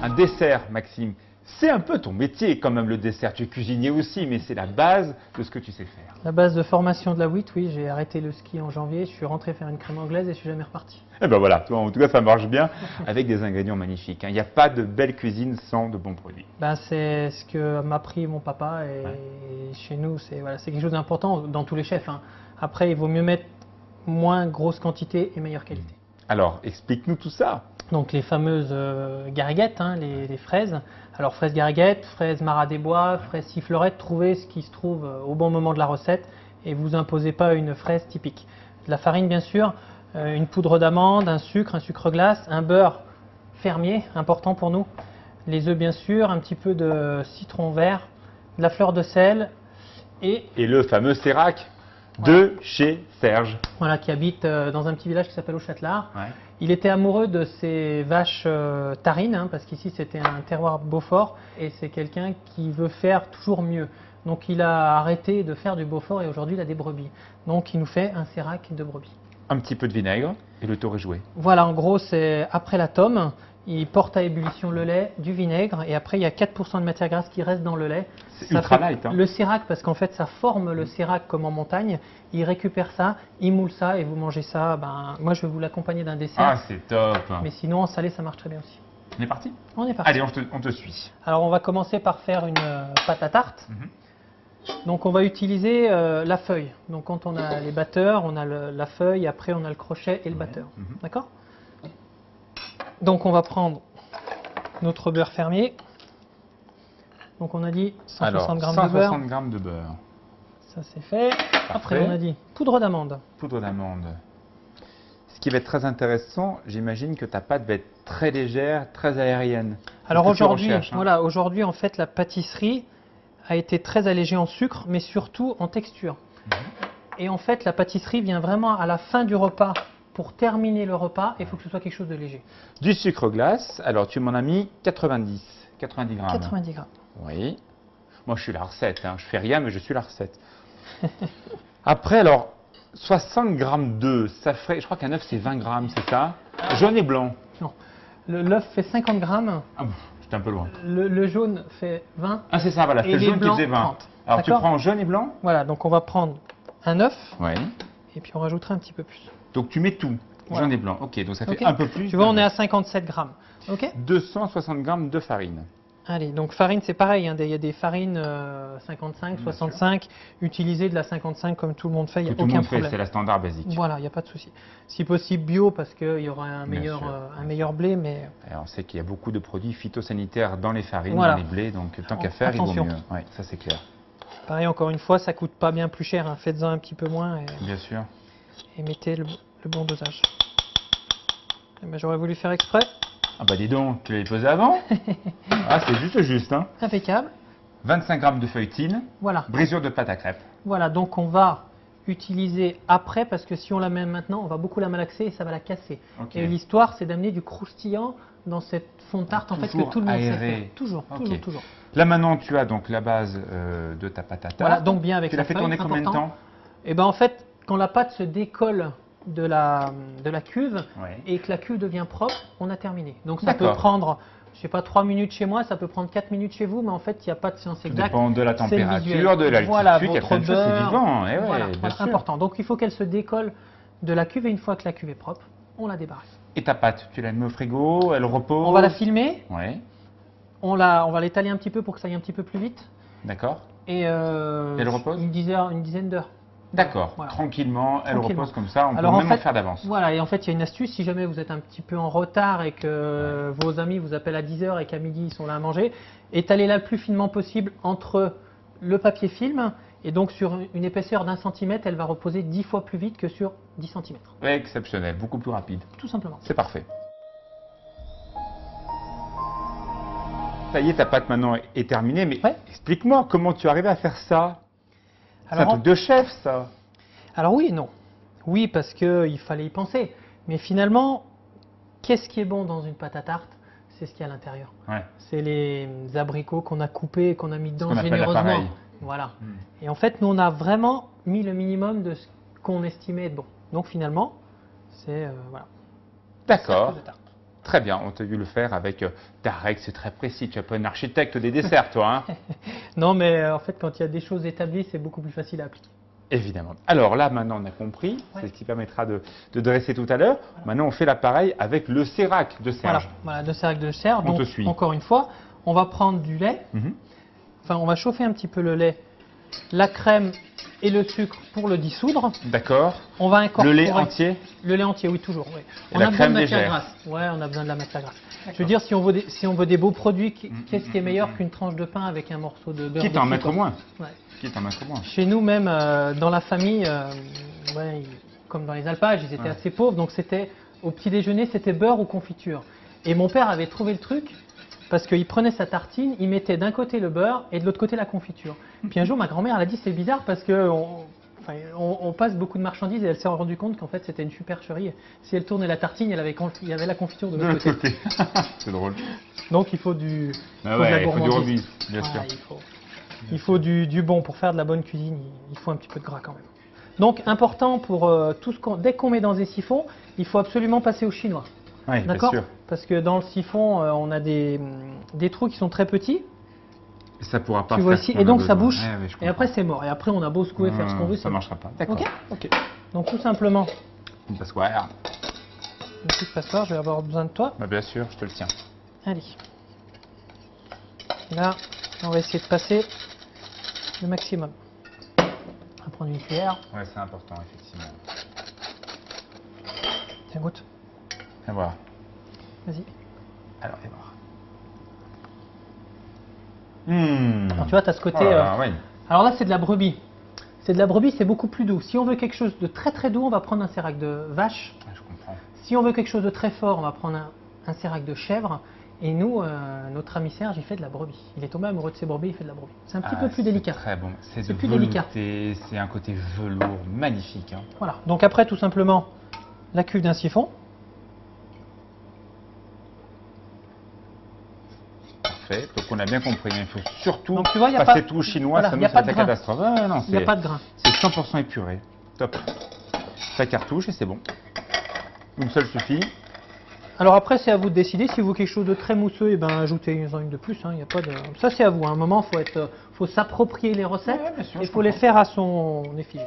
un dessert, Maxime. C'est un peu ton métier quand même le dessert. Tu es cuisinier aussi, mais c'est la base de ce que tu sais faire. La base de formation de la WIT, oui, j'ai arrêté le ski en janvier, je suis rentré faire une crème anglaise et je suis jamais reparti. Et ben voilà, en tout cas ça marche bien avec des ingrédients magnifiques. Il n'y a pas de belle cuisine sans de bons produits. Ben, c'est ce que m'a appris mon papa et chez nous, c'est voilà, c'est quelque chose d'important dans tous les chefs. Hein. Après, il vaut mieux mettre moins grosse quantité et meilleure qualité. Alors, explique-nous tout ça. Donc les fameuses gariguettes, hein, les fraises. Alors fraises gariguettes, fraises marat des bois, fraises sifflerettes, trouvez ce qui se trouve au bon moment de la recette et vous imposez pas une fraise typique. De la farine bien sûr, une poudre d'amande, un sucre glace, un beurre fermier, important pour nous. Les œufs bien sûr, un petit peu de citron vert, de la fleur de sel et le fameux sérac de chez Serge. Voilà, qui habite dans un petit village qui s'appelle Auchâtelard. Ouais. Il était amoureux de ces vaches tarines, hein, parce qu'ici c'était un terroir Beaufort, et c'est quelqu'un qui veut faire toujours mieux. Donc il a arrêté de faire du Beaufort et aujourd'hui il a des brebis. Donc il nous fait un sérac de brebis. Un petit peu de vinaigre et le tour est joué. Voilà, en gros c'est après la tome, il porte à ébullition le lait, du vinaigre, et après il y a 4% de matière grasse qui reste dans le lait. C'est Ça ultra fait light. Hein. Le sérac, parce qu'en fait ça forme le sérac comme en montagne, il récupère ça, il moule ça et vous mangez ça. Ben, moi je vais vous l'accompagner d'un dessert, Ah, c'est top. mais sinon en salé ça marche très bien aussi. On est parti? On est parti. Allez, on te suit. Alors on va commencer par faire une pâte à tarte. Mhm. Donc on va utiliser la feuille. Donc quand on a les batteurs, on a la feuille, après on a le crochet et le batteur. Mhm. D'accord? Donc on va prendre notre beurre fermier. Donc on a dit 160 Alors, g de beurre. 160 g de beurre. Ça c'est fait. Après on a dit poudre d'amande. Poudre d'amande. Ce qui va être très intéressant, j'imagine que ta pâte va être très légère, très aérienne. Alors C'est ce que tu aujourd'hui, recherches, hein. voilà, aujourd'hui en fait la pâtisserie a été très allégée en sucre, mais surtout en texture. Et en fait la pâtisserie vient vraiment à la fin du repas. Pour terminer le repas, il faut que ce soit quelque chose de léger. Du sucre glace, alors tu m'en as mis 90 grammes. 90 grammes. Oui. Moi je suis la recette, hein. Je fais rien mais je suis la recette. Après alors, 60 grammes d'œufs, ça ferait, je crois qu'un œuf c'est 20 grammes, c'est ça? Jaune et blanc. Non. L'œuf fait 50 grammes, Ah bon, j'étais un peu loin. le jaune fait 20. Ah c'est ça, voilà, c'est Et le les jaune qui blancs, faisait 20. 30. Alors tu D'accord. prends jaune et blanc? Voilà, donc on va prendre un œuf Oui. et puis on rajoutera un petit peu plus. Donc tu mets tout, Voilà. jaune et blanc. Ok, donc ça fait Ok. un peu plus. Tu vois, on est à 57 grammes. Ok. 260 grammes de farine. Allez, donc farine, c'est pareil. Hein, il y a des farines 55, Bien 65. Utilisez de la 55 comme tout le monde fait, il n'y Que a tout le aucun monde fait, problème. c'est la standard basique. Voilà, il n'y a pas de souci. Si possible bio, parce qu'il y aura un Bien meilleur, sûr. un meilleur blé, mais Et on sait qu'il y a beaucoup de produits phytosanitaires dans les farines, Voilà. dans les blés, donc tant qu'à faire, Attention. il vaut mieux. Oui, ça c'est clair. pareil, encore une fois, ça coûte pas bien plus cher. Hein. Faites-en un petit peu moins Bien sûr. et mettez le bon dosage. Eh ben, j'aurais voulu faire exprès. Ah bah dis donc, tu l'avais posé avant. Ah, c'est juste, hein. Impeccable. 25 grammes de feuilletine, Voilà. brisure de pâte à crêpes. Voilà, donc on va utiliser après parce que si on la met maintenant, on va beaucoup la malaxer et ça va la casser. Ok. Et l'histoire, c'est d'amener du croustillant dans cette fond de tarte en fait que Toujours tout le monde sait aéré. faire. Toujours, Ok. toujours, toujours. Là maintenant, tu as donc la base de ta pâte à tarte. Voilà, donc bien avec Tu la l'as fait feuille, tourner combien de important. temps? Et ben en fait, quand la pâte se décolle de la cuve Ouais. et que la cuve devient propre, on a terminé. Donc ça peut D'accord. prendre, je sais pas, 3 minutes chez moi, ça peut prendre 4 minutes chez vous, mais en fait, il n'y a pas de séance Tout exacte. dépend de la C'est le température, visuel. de l'altitude, Voilà, il y a votre plein de choses, c'est beurre. vivant. Eh ouais, Voilà, bien voilà, sûr. important. Donc il faut qu'elle se décolle de la cuve et une fois que la cuve est propre, on la débarrasse. Et ta pâte, tu la mets au frigo, elle repose? On va la filmer, Ouais, on va l'étaler un petit peu pour que ça aille un petit peu plus vite. d'accord. Et elle repose une dizaine d'heures. D'accord, Voilà. tranquillement, elle Tranquillement. repose comme ça, on Alors, peut en même fait, en faire d'avance. Voilà, et en fait, il y a une astuce, si jamais vous êtes un petit peu en retard et que vos amis vous appellent à 10h et qu'à midi, ils sont là à manger, étalez-la le plus finement possible entre le papier film et donc sur une épaisseur d'1 centimètre, elle va reposer 10 fois plus vite que sur 10 cm. Exceptionnel, beaucoup plus rapide. Tout simplement. C'est parfait. Ça y est, ta pâte maintenant est terminée, mais Ouais. explique-moi comment tu arrives à faire ça. C'est un Alors, truc de chef, ça. alors oui et non. Oui, parce qu'il fallait y penser. Mais finalement, qu'est-ce qui est bon dans une pâte à tarte? C'est ce qu'il y a à l'intérieur. Ouais. C'est les abricots qu'on a coupés et qu'on a mis dedans qu'on appelle généreusement. l'appareil. Voilà. Mm. Et en fait, nous, on a vraiment mis le minimum de ce qu'on estimait être bon. Donc finalement, c'est voilà. D'accord. Cercle de tarte. Très bien, on t'a vu le faire avec ta règle, c'est très précis. Tu es pas un architecte des desserts, toi. Hein. Non, mais en fait, quand il y a des choses établies, c'est beaucoup plus facile à appliquer. Évidemment. Alors là, maintenant, on a compris. Ouais. C'est ce qui permettra de dresser tout à l'heure. Voilà. Maintenant, on fait l'appareil avec le sérac de Voilà, Serge. voilà, de Sérac de Serre. On Donc, te suit. encore une fois, on va prendre du lait. Mhm. Enfin, on va chauffer un petit peu le lait, la crème et le sucre pour le dissoudre. D'accord. On va Le incorporer lait entier. le lait entier, oui, toujours. Oui. Et On la a besoin de crème matière légère. grasse. Ouais, on a besoin de la matière grasse. Je veux dire, si on veut des beaux produits, qu'est-ce qui est meilleur qu'une tranche de pain avec un morceau de beurre Quitte à en dessus, mettre quoi. moins. Ouais. Quitte à en mettre moins. Chez nous, même dans la famille, ouais, comme dans les alpages, ils étaient Ouais. assez pauvres, donc c'était au petit déjeuner, c'était beurre ou confiture. Et mon père avait trouvé le truc parce qu'il prenait sa tartine, il mettait d'un côté le beurre et de l'autre côté la confiture. Puis un jour, ma grand-mère elle a dit c'est bizarre parce que on passe beaucoup de marchandises et elle s'est rendue compte qu'en fait c'était une supercherie. Si elle tournait la tartine, il y avait la confiture de De l'autre l'autre côté. côté. C'est drôle. Donc il faut du, Ah faut de la ouais, il faut du gourmandise. robuste, bien sûr. Ouais, il faut du bon. Pour faire de la bonne cuisine, il faut un petit peu de gras quand même. Donc important pour dès qu'on met dans des siphons, il faut absolument passer au chinois. Oui, bien D'accord? sûr. Parce que dans le siphon, on a des trous qui sont très petits. Et ça pourra pas Tu vois faire ici, ce qu'on et a donc ça besoin. bouche. Ouais, ouais, je Et après comprends. c'est mort. Et après on a beau secouer, faire ce qu'on veut, Ça ne marchera pas. D'accord. Ok. Ok. Donc tout simplement, Une passoire. une petite passoire. Je vais avoir besoin de toi. Bah, bien sûr, je te le tiens. Allez. Et là, on va essayer de passer le maximum. On va prendre une cuillère. Ouais, c'est important, effectivement. Tiens, goûte. Et voilà. Vas-y. Alors, et voir. Mmh. Alors tu vois, tu as ce côté. Oh là là, ouais. Alors là, c'est de la brebis. C'est de la brebis, c'est beaucoup plus doux. Si on veut quelque chose de très très doux, on va prendre un sérac de vache. Ouais, je comprends. Si on veut quelque chose de très fort, on va prendre un sérac de chèvre. Et nous, notre ami Serge, il fait de la brebis. Il est tombé amoureux de ses brebis, il fait de la brebis. C'est un petit peu plus délicat. Très bon. C'est plus délicat. C'est un côté velours magnifique. Hein. Voilà. Donc après, tout simplement, la cuve d'un siphon. Parfait. Donc on a bien compris. Il faut surtout Donc, tu vois, y a passer pas- tout au chinois, voilà, ça y nous a pas c'est de la grain. catastrophe. Ouais, non, Il n'y a pas de grain. c'est 100% épuré. Top. Ça cartouche et c'est bon. Une seule suffit. Alors après, c'est à vous de décider. Si vous voulez quelque chose de très mousseux, et ben ajoutez-en une de plus. Hein. Y a pas de... Ça, c'est à vous. À un moment, faut s'approprier les recettes Ouais, bien sûr, et je faut les comprends. faire à son effigie.